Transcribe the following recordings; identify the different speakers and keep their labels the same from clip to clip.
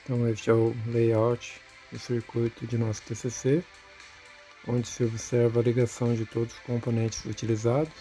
Speaker 1: Então este é o layout do circuito de nosso TCC, onde se observa a ligação de todos os componentes utilizados.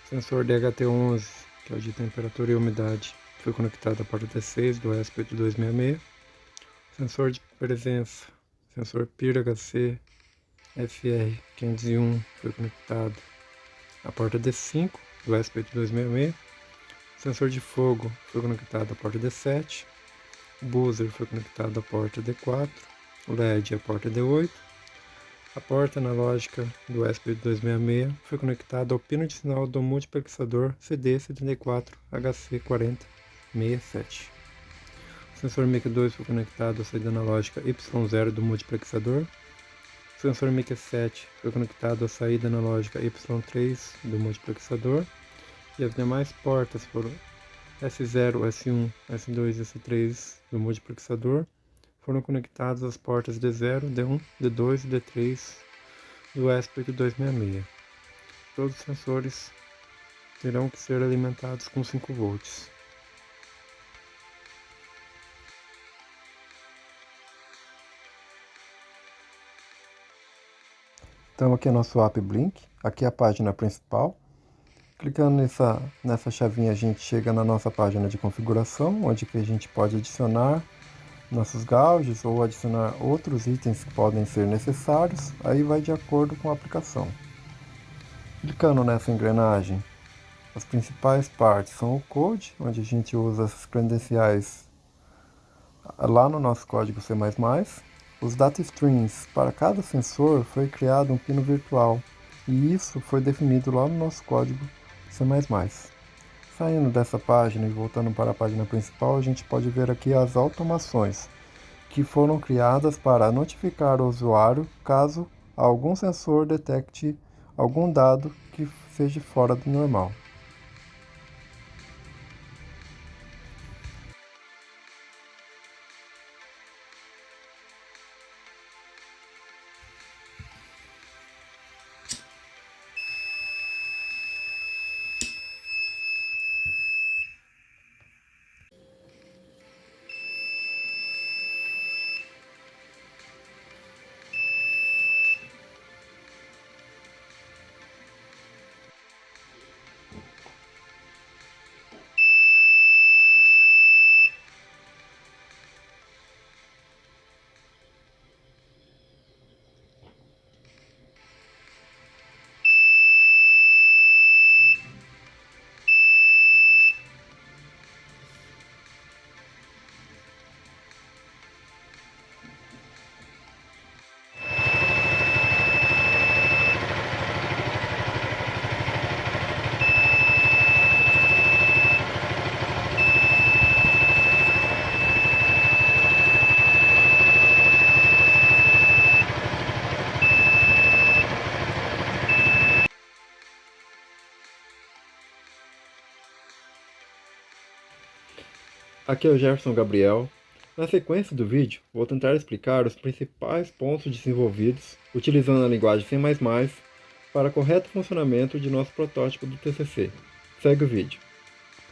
Speaker 1: Sensor DHT11, que é o de temperatura e umidade, foi conectado à porta T6 do ESP8266. Sensor de presença, sensor PIR-HC FR501, foi conectado à porta D5 do ESP8266. Sensor de fogo foi conectado à porta D7. O buzzer foi conectado à porta D4, o LED à porta D8, a porta analógica do ESP8266 foi conectada ao pino de sinal do multiplexador CD74HC4067. O sensor MIC2 foi conectado à saída analógica Y0 do multiplexador. O sensor MIC7 foi conectado à saída analógica Y3 do multiplexador. E as demais portas foram S0, S1, S2 e S3 do multiplexador foram conectados às portas D0, D1, D2 e D3 do ESP8266. Todos os sensores terão que ser alimentados com 5 volts. Então aqui é nosso app Blink, aqui é a página principal. Clicando nessa chavinha a gente chega na nossa página de configuração, onde que a gente pode adicionar nossos gauges ou adicionar outros itens que podem ser necessários, aí vai de acordo com a aplicação. Clicando nessa engrenagem, as principais partes são o code, onde a gente usa as credenciais lá no nosso código C++. Os data streams para cada sensor foi criado um pino virtual, e isso foi definido lá no nosso código C++. Saindo dessa página e voltando para a página principal, a gente pode ver aqui as automações que foram criadas para notificar o usuário caso algum sensor detecte algum dado que seja fora do normal. Aqui é o Jefferson Gabriel. Na sequência do vídeo, vou tentar explicar os principais pontos desenvolvidos utilizando a linguagem C++ para correto funcionamento de nosso protótipo do TCC. Segue o vídeo.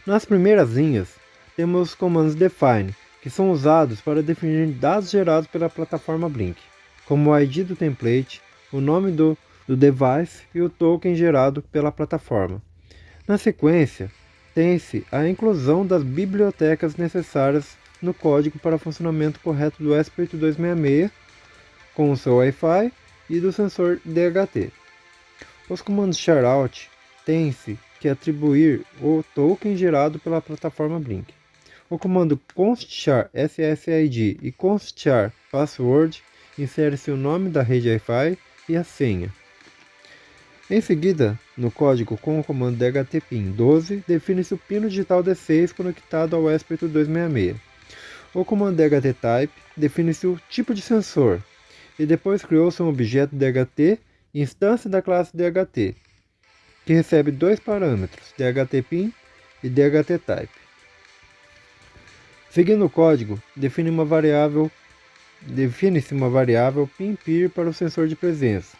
Speaker 1: Nas primeiras linhas, temos os comandos define, que são usados para definir dados gerados pela plataforma Blink, como o ID do template, o nome do device e o token gerado pela plataforma. Na sequência, tem-se a inclusão das bibliotecas necessárias no código para o funcionamento correto do ESP8266, com o seu Wi-Fi e do sensor DHT. Os comandos shareout têm-se que atribuir o token gerado pela plataforma Blink. O comando constchar SSID e constchar password insere-se o nome da rede Wi-Fi e a senha. Em seguida, no código com o comando DHTPIN12, define-se o pino digital D6 conectado ao ESP8266. O comando DHTType define-se o tipo de sensor, e depois criou-se um objeto DHT, instância da classe DHT, que recebe dois parâmetros, DHTPIN e DHTType. Seguindo o código, define-se uma variável PINPIR para o sensor de presença,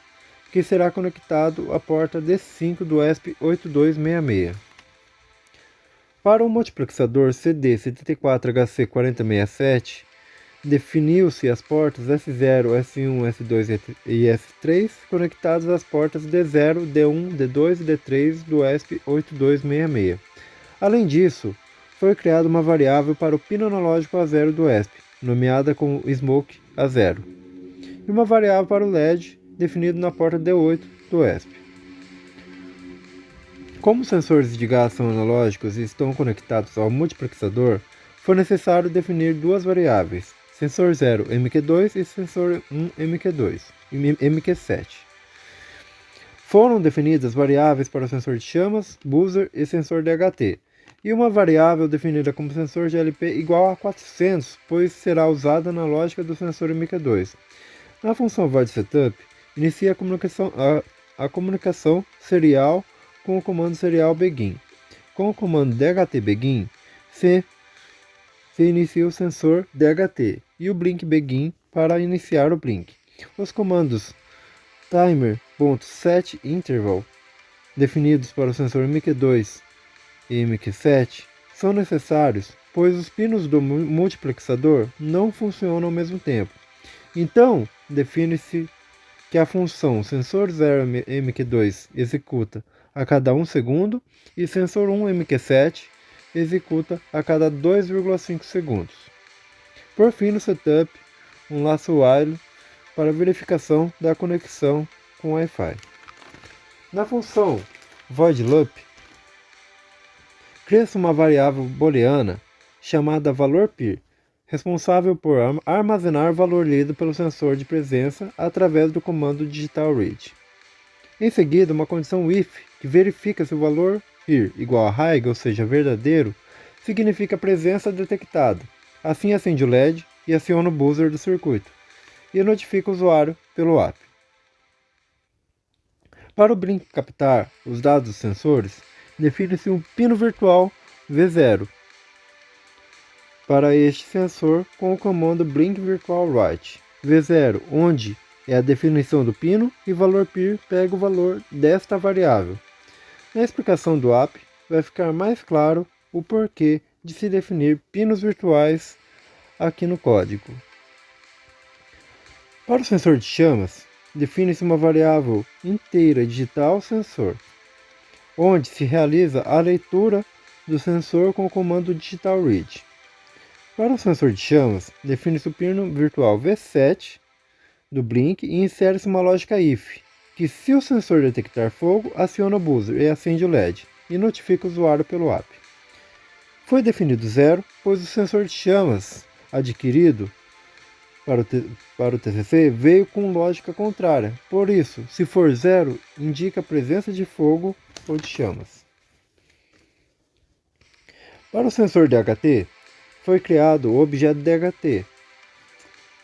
Speaker 1: que será conectado à porta D5 do ESP8266. Para o multiplexador CD74HC4067, definiu-se as portas S0, S1, S2 e S3 conectadas às portas D0, D1, D2 e D3 do ESP8266. Além disso, foi criada uma variável para o pino analógico A0 do ESP, nomeada como Smoke A0, e uma variável para o LED, definido na porta D8 do ESP. Como os sensores de gás são analógicos e estão conectados ao multiplexador, foi necessário definir duas variáveis, sensor 0 MQ2 e sensor 1 MQ7. Foram definidas variáveis para o sensor de chamas, buzzer e sensor DHT, e uma variável definida como sensor GLP igual a 400, pois será usada na lógica do sensor MQ2. Na função void setup, inicia a comunicação serial com o comando serial begin. Com o comando DHT begin, se inicia o sensor DHT e o blink begin para iniciar o blink. Os comandos timer.setInterval, definidos para o sensor MQ2 e MQ7, são necessários, pois os pinos do multiplexador não funcionam ao mesmo tempo. Então, define-se que a função sensor 0 MQ2 executa a cada 1 segundo e sensor 1 MQ7 executa a cada 2,5 segundos. Por fim, no setup, um laço while para verificação da conexão com Wi-Fi. Na função void loop, cria-se uma variável booleana chamada valor peer, responsável por armazenar o valor lido pelo sensor de presença através do comando digital read. Em seguida, uma condição if, que verifica se o valor peer igual a high, ou seja, verdadeiro, significa presença detectada. Assim acende o LED e aciona o buzzer do circuito, e notifica o usuário pelo app. Para o blink captar os dados dos sensores, define-se um pino virtual V0 para este sensor com o comando blink virtual write V0, onde é a definição do pino e valor peer pega o valor desta variável. Na explicação do app, vai ficar mais claro o porquê de se definir pinos virtuais aqui no código. Para o sensor de chamas, define-se uma variável inteira digital sensor, onde se realiza a leitura do sensor com o comando digital read. Para o sensor de chamas, define-se o pino virtual V7 do blink e insere-se uma lógica if, que se o sensor detectar fogo, aciona o buzzer e acende o LED, e notifica o usuário pelo app. Foi definido 0, pois o sensor de chamas adquirido para o TCC veio com lógica contrária. Por isso, se for 0, indica a presença de fogo ou de chamas. Para o sensor DHT, foi criado o objeto DHT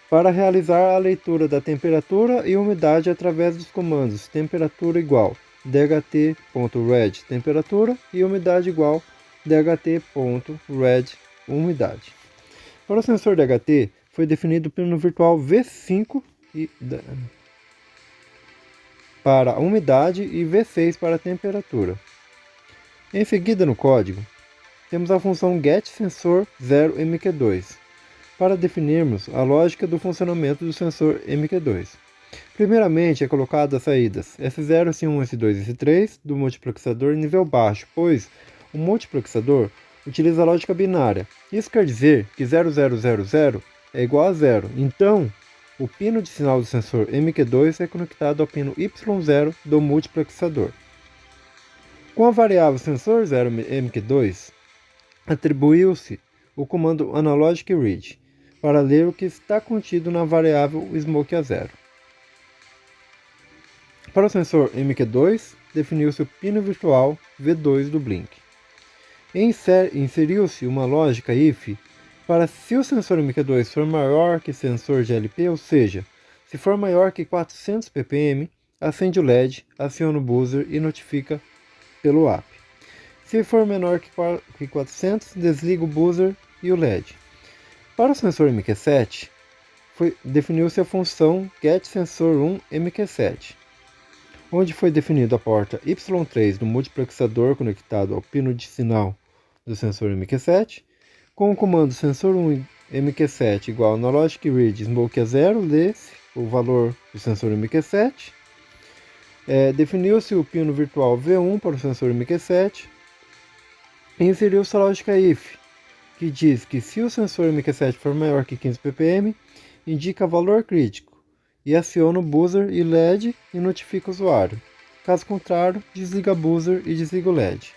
Speaker 1: para realizar a leitura da temperatura e umidade através dos comandos temperatura igual dht.read temperatura e umidade igual dht.read umidade. Para o sensor DHT, foi definido o pino virtual V5 para a umidade e V6 para a temperatura. Em seguida, no código, temos a função getSensor0MQ2 para definirmos a lógica do funcionamento do sensor MQ2. Primeiramente, é colocado as saídas S0, S1, S2 e S3 do multiplexador em nível baixo, pois o multiplexador utiliza a lógica binária. Isso quer dizer que 0000 é igual a 0. Então, o pino de sinal do sensor MQ2 é conectado ao pino Y0 do multiplexador. Com a variável sensor0MQ2, atribuiu-se o comando AnalogicRead para ler o que está contido na variável SmokeA0. Para o sensor MQ2, definiu-se o pino virtual V2 do blink. Inseriu-se uma lógica if para se o sensor MQ2 for maior que sensor GLP, ou seja, se for maior que 400 ppm, acende o LED, aciona o buzzer e notifica pelo app. Se for menor que 400, desliga o buzzer e o LED. Para o sensor MQ7, definiu-se a função getSensor1MQ7, onde foi definido a porta Y3 do multiplexador conectado ao pino de sinal do sensor MQ7. Com o comando sensor1 MQ7 igual na logic read smoke a 0, lê-se o valor do sensor MQ7. Definiu-se o pino virtual V1 para o sensor MQ7. E inseriu-se a lógica if, que diz que se o sensor MQ7 for maior que 15 ppm, indica valor crítico e aciona o buzzer e LED e notifica o usuário. Caso contrário, desliga buzzer e desliga o LED.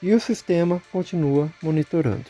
Speaker 1: E o sistema continua monitorando.